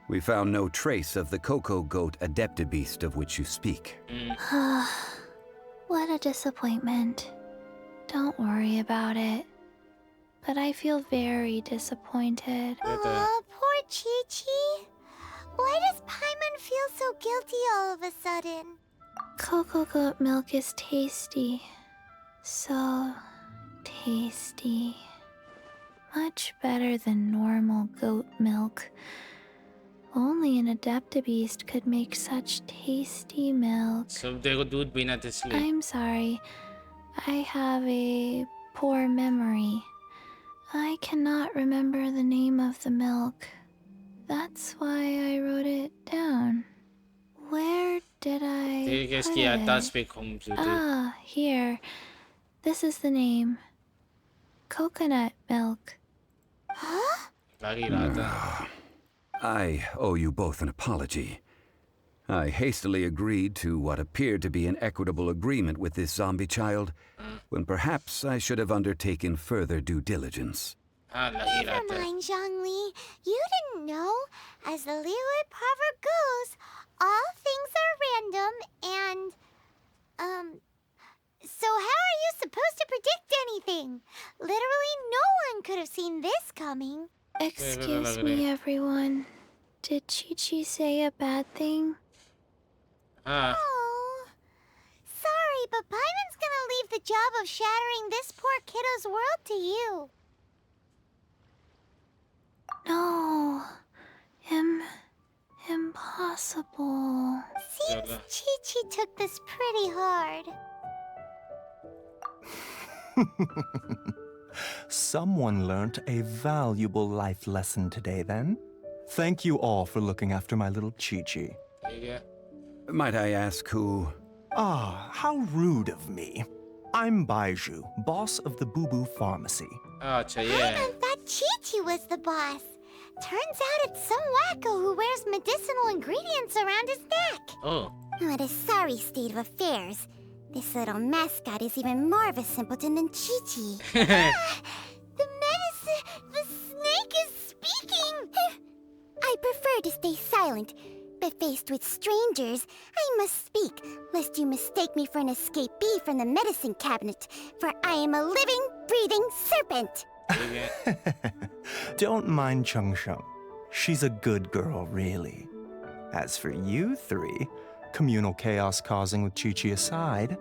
We found no trace of the Cocoa Goat Adeptibeast of which you speak. What a disappointment. Don't worry about it. But I feel very disappointed. Aw, poor Chi-Chi. Why does Paimon feel so guilty all of a sudden? Cocoa goat milk is tasty. So tasty. Much better than normal goat milk. Only an Adeptibeast could make such tasty milk. सब देखो दूध पीना था इसलिए. I'm sorry. I have a poor memory. I cannot remember the name of the milk. That's why I wrote it down. Where did I ठीक है put इसकी याददाश्त it? पे खूबसूरती. Ah, here. This is the name. Coconut milk. लग ही रहा था. I owe you both an apology. I hastily agreed to what appeared to be an equitable agreement with this zombie child, when perhaps I should have undertaken further due diligence. हाँ लग ही रहा Never था. mind, Zhongli. You didn't know. As the Liyue proverb goes, all things are random and, so how are you supposed to predict anything? Literally no one could have seen this coming. Excuse me, everyone. Did Chi-Chi say a bad thing? हाँ. Oh, sorry, but Paimon's gonna leave the job of shattering this poor kiddo's world to you. No. Impossible. Seems Chi-Chi took this pretty hard. Someone learnt a valuable life lesson today, then. Thank you all for looking after my little Chi-Chi. ठीक है. Might I ask who? Ah, how rude of me. I'm Baiju, boss of the Boo Boo Pharmacy. अच्छा ये. I thought Chi-Chi was the boss. Turns out it's some wacko who wears medicinal ingredients around his neck. Oh. What a sorry state of affairs. This little mascot is even more of a simpleton than Chi-Chi. The medicine... the snake is speaking! I prefer to stay silent, but faced with strangers, I must speak, lest you mistake me for an escapee from the medicine cabinet, for I am a living, breathing serpent! Don't mind Chung Sheng. She's a good girl, really. As for you three, communal chaos causing with Chi-Chi aside,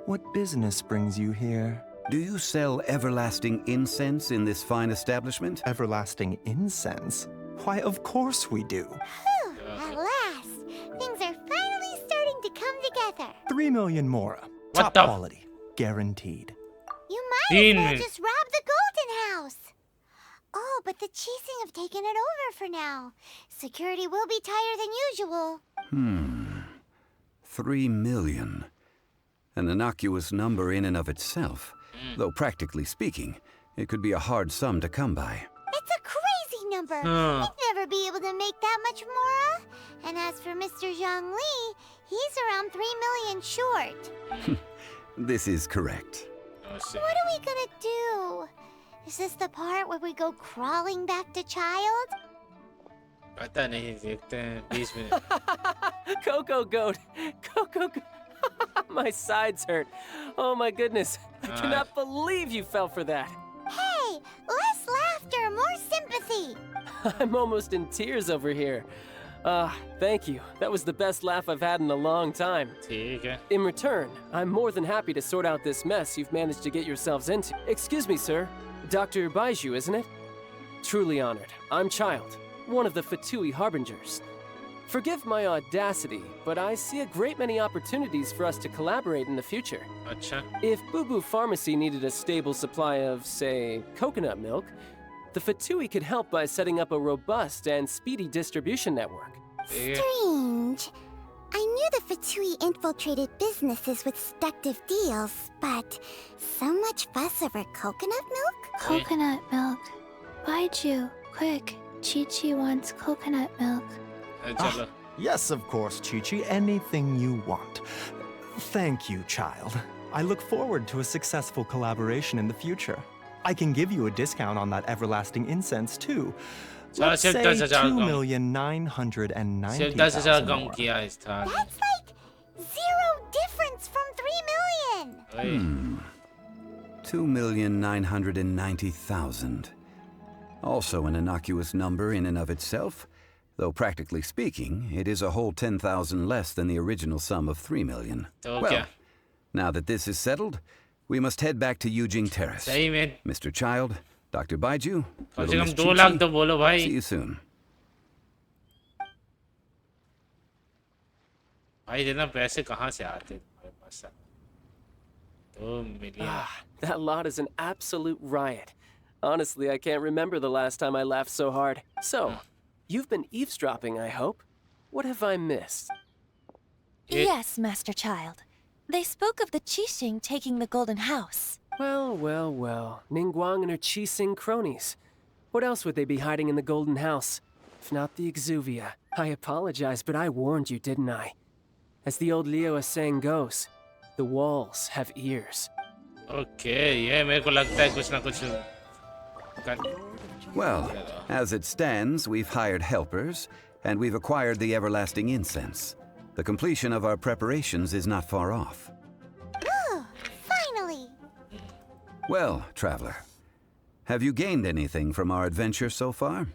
what business brings you here? Do you sell everlasting incense in this fine establishment? Everlasting incense? Why, of course we do. Whew, at last! Things are finally starting to come together. 3 million mora. What Top the- quality. Guaranteed. You might as well 3 just rob the Golden House! Oh, but the Chising have taken it over for now. Security will be tighter than usual. 3 million. An innocuous number in and of itself. Though practically speaking, it could be a hard sum to come by. It's a crazy number. We'd never be able to make that much more. And as for Mr. Zhang Li, he's around 3 million short. This is correct. What are we gonna do? Is this the part where we go crawling back to child? पता नहीं देखते हैं 20 minute. Cocoa Goat! Cocoa Goat! My sides hurt. Oh my goodness. I cannot believe you fell for that. Hey, less laughter, more sympathy. I'm almost in tears over here. Thank you. That was the best laugh I've had in a long time. ठीक है. In return, I'm more than happy to sort out this mess you've managed to get yourselves into. Excuse me, sir. Dr. Baiju, isn't it? Truly honored. I'm Child, one of the Fatui Harbingers. Forgive my audacity, but I see a great many opportunities for us to collaborate in the future. अच्छा. If Boo Boo Pharmacy needed a stable supply of, say, coconut milk, the Fatui could help by setting up a robust and speedy distribution network. Strange. I knew the Fatui infiltrated businesses with seductive deals, but so much fuss over coconut milk? Coconut milk. Baiju, quick. Chi-Chi wants coconut milk. चलो. Yes, of course, Chi-Chi. Anything you want. Thank you, child. I look forward to a successful collaboration in the future. I can give you a discount on that everlasting incense too. Let's say 2,990,000 more. That's like 0 difference from 3 million. 2,990,000. Also an innocuous number in and of itself, though practically speaking, it is a whole 10,000 less than the original sum of 3 million. Okay. Well, now that this is settled, we must head back to Yujing Terrace. सही में Mr. Child, Dr. Baiju, कम से little कम Miss 2 lakh Chi-Chi, तो बोलो भाई. see you soon. भाई इतना पैसे कहाँ से आते तुम्हारे पास? 2 million. That lot is an absolute riot. Honestly, I can't remember the last time I laughed so hard. So, you've been eavesdropping, I hope. What have I missed? Yes, Master Child. They spoke of the Qixing taking the Golden House. Well, well, well. Ningguang and her Qixing cronies. What else would they be hiding in the Golden House? If not the Exuvia. I apologize, but I warned you, didn't I? As the old Liu saying goes, the walls have ears. Okay, ये मेरे को लगता है कुछ ना कुछ. Well, as it stands, we've hired helpers, and we've acquired the everlasting incense. The completion of our preparations is not far off. Oh, finally. Well, traveler, have you gained anything from our adventure so far?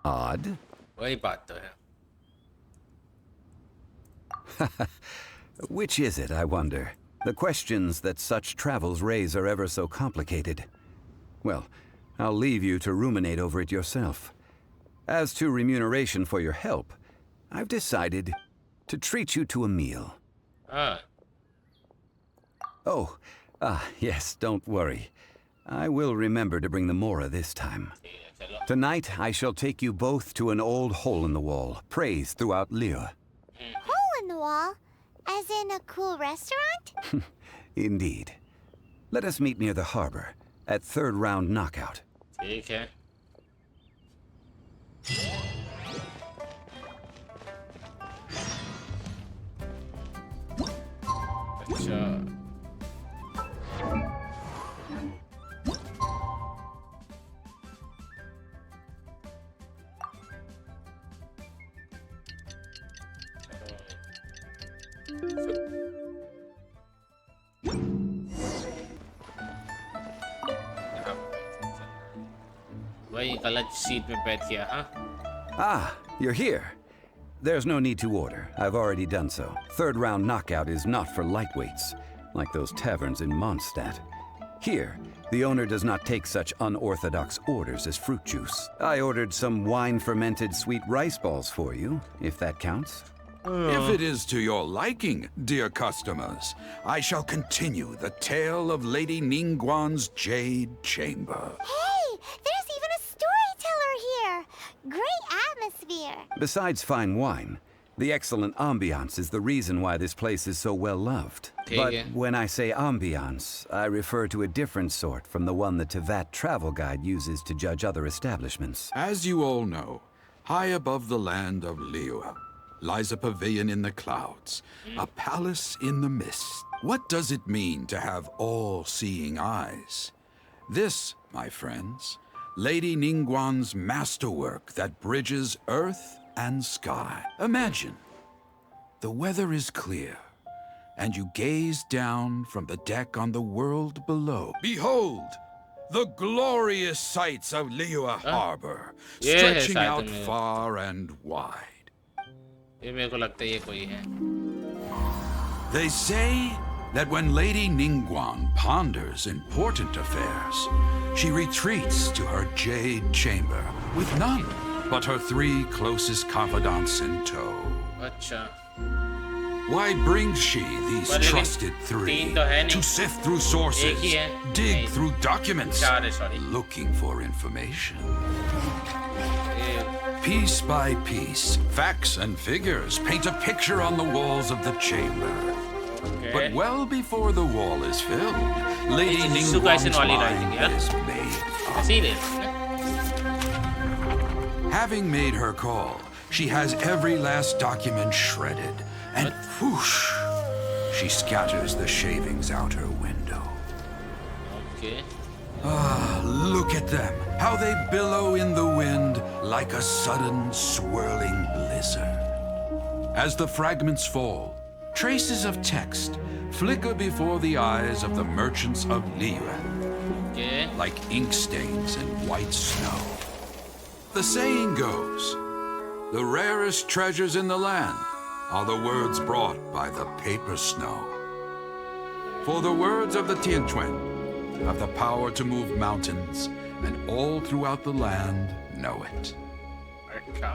Odd. वही बात तो है. Which is it, I wonder? The questions that such travels raise are ever so complicated. Well, I'll leave you to ruminate over it yourself. As to remuneration for your help, I've decided to treat you to a meal. Oh, yes, don't worry. I will remember to bring the Mora this time. Tonight, I shall take you both to an old hole in the wall, praised throughout Liyue. Hole in the wall? As in a cool restaurant? Indeed. Let us meet near the harbor, at 3rd round knockout. ठीक है. अच्छा. वही गलत seat में बैठ गया, हाँ? Ah, you're here. There's no need to order. I've already done so. 3rd round knockout is not for lightweights, like those taverns in Mondstadt. Here, the owner does not take such unorthodox orders as fruit juice. I ordered some wine-fermented sweet rice balls for you, if that counts. If it is to your liking, dear customers, I shall continue the tale of Lady Ningguang's Jade Chamber. Hey, there's even a storyteller here. Great atmosphere. Besides fine wine, the excellent ambiance is the reason why this place is so well loved. But when I say ambiance, I refer to a different sort from the one the Tevat travel guide uses to judge other establishments. As you all know, high above the land of Liyue lies a pavilion in the clouds, a palace in the mist. What does it mean to have all-seeing eyes? This, my friends, Lady Ningguang's masterwork that bridges earth and sky. Imagine, the weather is clear, and you gaze down from the deck on the world below. Behold, the glorious sights of Liyue Harbor, stretching out far and wide. They say that when Lady Ningguang ponders important affairs, she retreats to her jade chamber with none but her 3 closest confidants in tow. Why brings she these trusted 3 to sift through sources, dig through documents, looking for information? Piece by piece, facts and figures paint a picture on the walls of the chamber. But well before the wall is filled, Lady Ningguang's mind is made up. Having made her call, she has every last document shredded, and whoosh, she she scatters the shavings out her window. Okay. Ah, look at them. How they billow in the wind like a sudden swirling blizzard. As the fragments fall, traces of text flicker before the eyes of the merchants of Liyue, Okay. like ink stains in white snow. The saying goes, the rarest treasures in the land are the words brought by the paper snow. For the words of the Tianquan have the power to move mountains, and all throughout the land know it. अच्छा.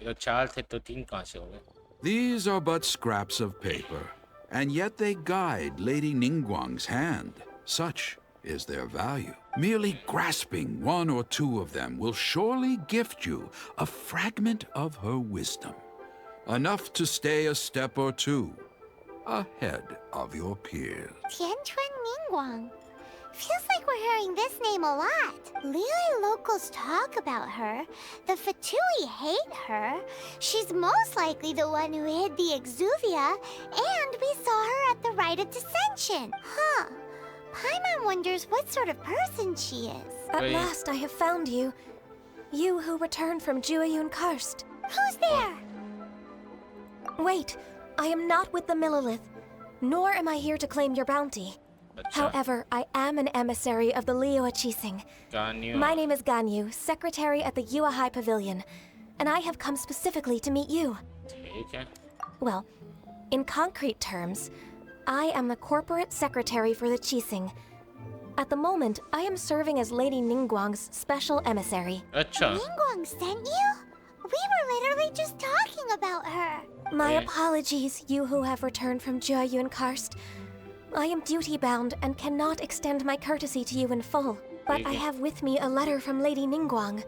ये तो 4 थे तो 3 कहाँ से हो गए? These are but scraps of paper, and yet they guide Lady Ningguang's hand. Such is their value. Merely grasping one or two of them will surely gift you a fragment of her wisdom, enough to stay a step or two ahead of your peers. Tianquan Ningguang. Feels like we're hearing this name a lot. Liyue locals talk about her. The Fatui hate her. She's most likely the one who hid the Exuvia, and we saw her at the Rite of Dissension. Huh. Paimon wonders what sort of person she is. At last I have found you. You who returned from Jueyun Karst. Who's there? Wait, I am not with the Millilith, nor am I here to claim your bounty. However, I am an emissary of the Liyue Qixing. Ganyu. My name is Ganyu, secretary at the Yue High Pavilion, and I have come specifically to meet you. ठीक है. Well, in concrete terms, I am the corporate secretary for the Qixing. At the moment, I am serving as Lady Ningguang's special emissary. अच्छा. Ningguang sent you? We were literally just talking about her. My apologies, you who have returned from Jueyun Karst. I am duty-bound and cannot extend my courtesy to you in full. But I have with me a letter from Lady Ningguang.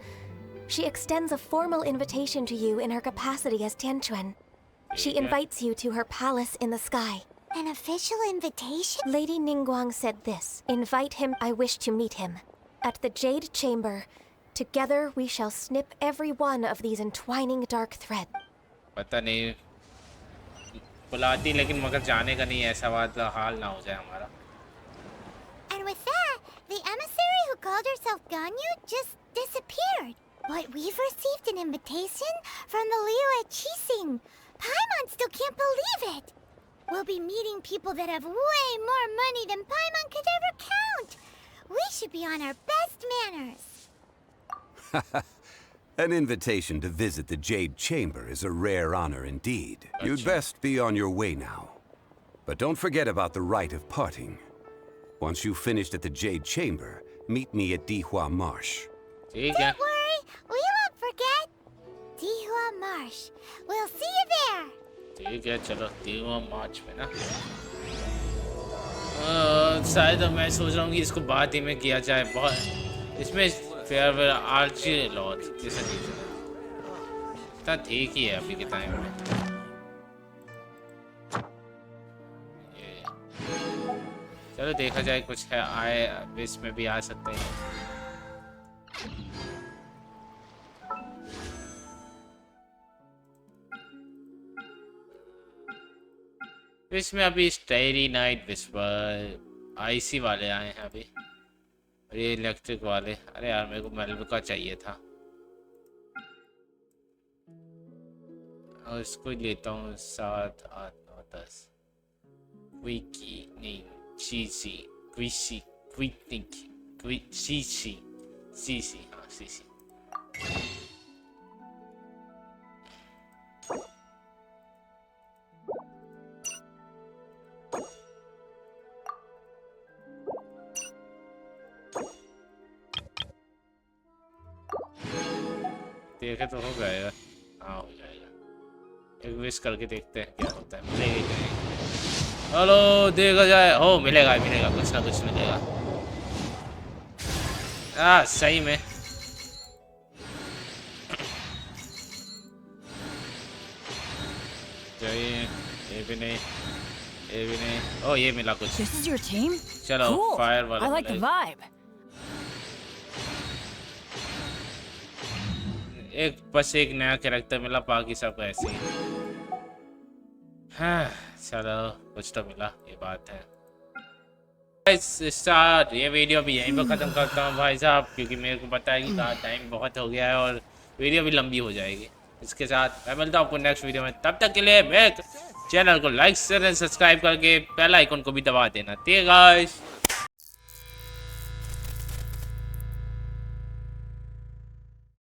She extends a formal invitation to you in her capacity as Tianquan. She invites you to her palace in the sky. An official invitation? Lady Ningguang said this. Invite him, I wish to meet him. At the Jade Chamber, together we shall snip every one of these entwining dark threads. पता नहीं बुलाती लेकिन मगर जाने का नहीं ऐसा बात हाल ना हो जाए हमारा. And with that, the emissary who called herself Ganyu just disappeared. But we've received an invitation from the Liyue Qixing. Paimon still can't believe it. We'll be meeting people that have way more money than Paimon could ever count. We should be on our best manners. An invitation to visit the Jade Chamber is a rare honor indeed. You'd best be on your way now. But don't forget about the rite of parting. Once you've finished at the Jade Chamber, meet me at Dihua Marsh. ठीक है. Don't worry, we won't forget. Dihua Marsh. We'll see you there. ठीक है चलो दीवा मार्च में ना. शायद मैं सोच रहा हूँ कि इसको बाद ही में किया जाए. बहुत इसमें फेयरवेल आर्ची लॉट जैसा चीज़ है. इतना ठीक ही है अभी के टाइम में. चलो देखा जाए कुछ है आए इसमें भी आ सकते हैं. इसमें अभी स्टेरी नाइट विस्पर आईसी वाले आए हैं अभी. और ये इलेक्ट्रिक वाले. अरे यार मेरे को मेलबो का चाहिए था और इसको लेता हूँ. 7 8 9 10 क्विकी नहीं चीसी क्विसी क्विक क्विक सीसी सीसी. हाँ सीसी. देखे तो हो जाएगा. हाँ हो जाएगा. एक विश करके देखते हैं क्या होता है. मिलेगा ही नहीं. हेलो देखा जाए. हो मिलेगा मिलेगा कुछ ना कुछ मिलेगा. सही में ये भी नहीं ये भी नहीं. ओ ये मिला कुछ. This is your team? चलो Cool. फायर वाला. I like the vibe. एक बस एक नया कैरेक्टर मिला, बाकी सब ऐसे ही। हाँ चलो कुछ तो मिला, ये बात है। स्टार्ट ये वीडियो भी यहीं पर ख़त्म करता हूँ भाई साहब, क्योंकि मेरे को पता है कि टाइम बहुत हो गया है और वीडियो भी लंबी हो जाएगी। इसके साथ मैं मिलता हूँ आपको नेक्स्ट वीडियो में, तब तक के लिए मेरे चैनल को लाइक शेयर एंड सब्सक्राइब करके बेल आइकन को भी दबा देना। ठीक है गाइस।